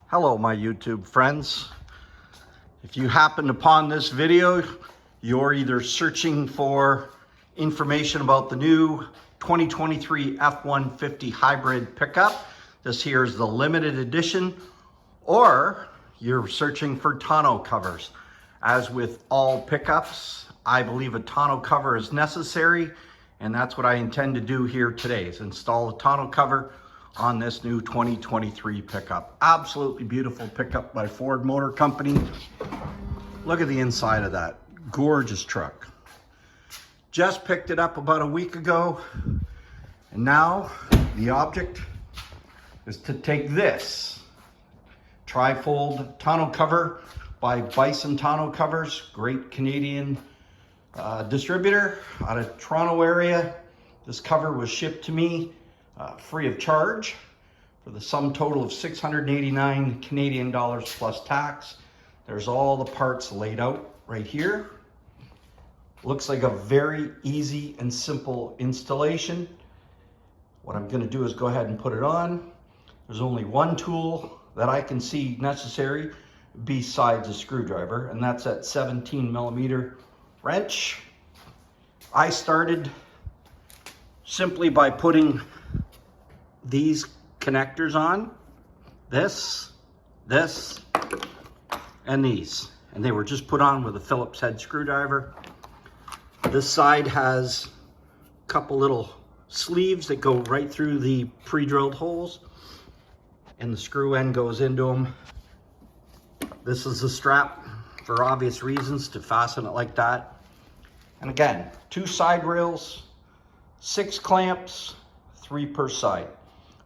Hello, my YouTube friends. If you happened upon this video, you're either searching for information about the new 2023 F150 hybrid pickup. This here is the limited edition, or you're searching for tonneau covers. As with all pickups, I believe a tonneau cover is necessary, and that's what I intend to do here today, is install a tonneau cover on this new 2023 pickup. Absolutely beautiful pickup by Ford Motor Company. Look at the inside of that. Gorgeous truck. Just picked it up about a week ago, and now the object is to take this Trifold tonneau cover by Bison Tonneau Covers, great Canadian distributor out of Toronto area. This cover was shipped to me free of charge for the sum total of 689 Canadian dollars plus tax. There's all the parts laid out right here. Looks like a very easy and simple installation. What I'm going to do is go ahead and put it on. There's only one tool that I can see necessary besides a screwdriver, and that's that 17mm wrench. I started simply by putting these connectors on, this, and these. And they were just put on with a Phillips head screwdriver. This side has a couple little sleeves that go right through the pre-drilled holes, and the screw end goes into them. This is the strap, for obvious reasons, to fasten it like that. And again, 2 side rails, 6 clamps, 3 per side.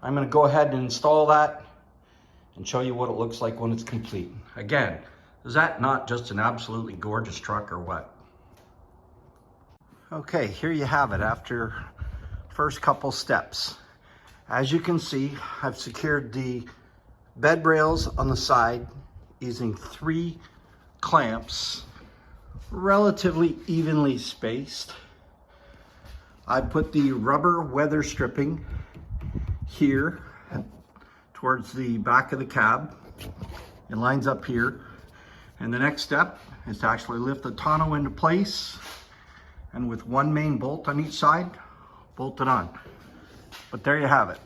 I'm going to go ahead and install that and show you what it looks like when it's complete. Again, is that not just an absolutely gorgeous truck or what? Okay, here you have it after first couple steps. As you can see, I've secured the bed rails on the side using 3 clamps, relatively evenly spaced. I put the rubber weather stripping here towards the back of the cab. It lines up here. And the next step is to actually lift the tonneau into place, and with 1 main bolt on each side, bolt it on. But there you have it.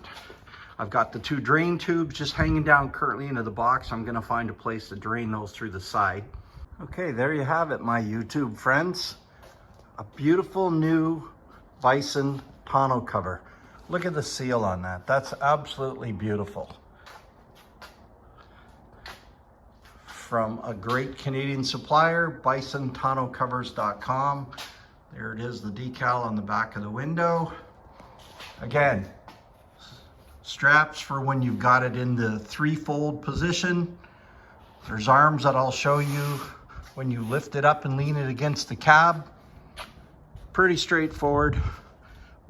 I've got the 2 drain tubes just hanging down currently into the box. I'm gonna find a place to drain those through the side. Okay, there you have it, my YouTube friends. A beautiful new Bison tonneau cover. Look at the seal on that. That's absolutely beautiful. From a great Canadian supplier, BisonTonneauCovers.com. There it is, the decal on the back of the window. Again, straps for when you've got it in the 3-fold position. There's arms that I'll show you when you lift it up and lean it against the cab. Pretty straightforward.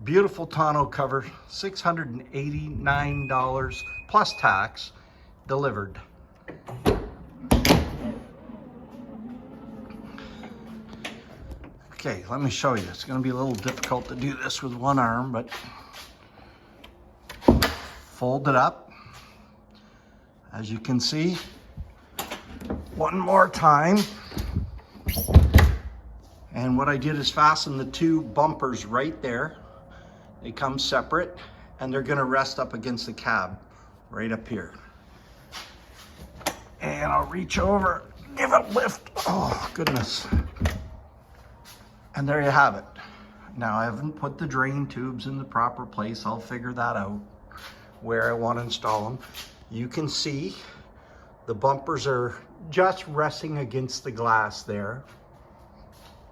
Beautiful tonneau cover, $689 plus tax, delivered. Okay, let me show you. It's going to be a little difficult to do this with one arm, but fold it up. As you can see, one more time. And what I did is fasten the 2 bumpers right there. They come separate, and they're gonna rest up against the cab right up here. And I'll reach over, give it a lift. Oh, goodness. And there you have it. Now, I haven't put the drain tubes in the proper place. I'll figure that out, where I want to install them. You can see the bumpers are just resting against the glass there.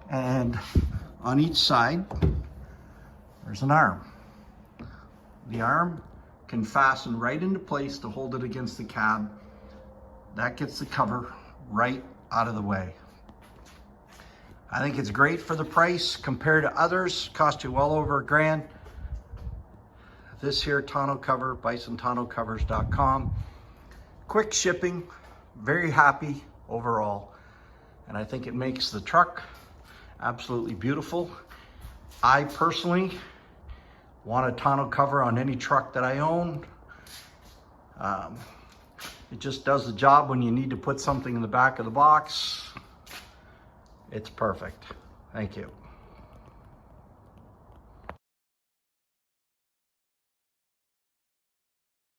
And on each side, there's an arm. The arm can fasten right into place to hold it against the cab. That gets the cover right out of the way. I think it's great for the price compared to others. Cost you well over $1,000. This here tonneau cover, BisonTonneauCovers.com. Quick shipping, very happy overall. And I think it makes the truck absolutely beautiful. I personally want a tonneau cover on any truck that I own. It just does the job when you need to put something in the back of the box. It's perfect. Thank you.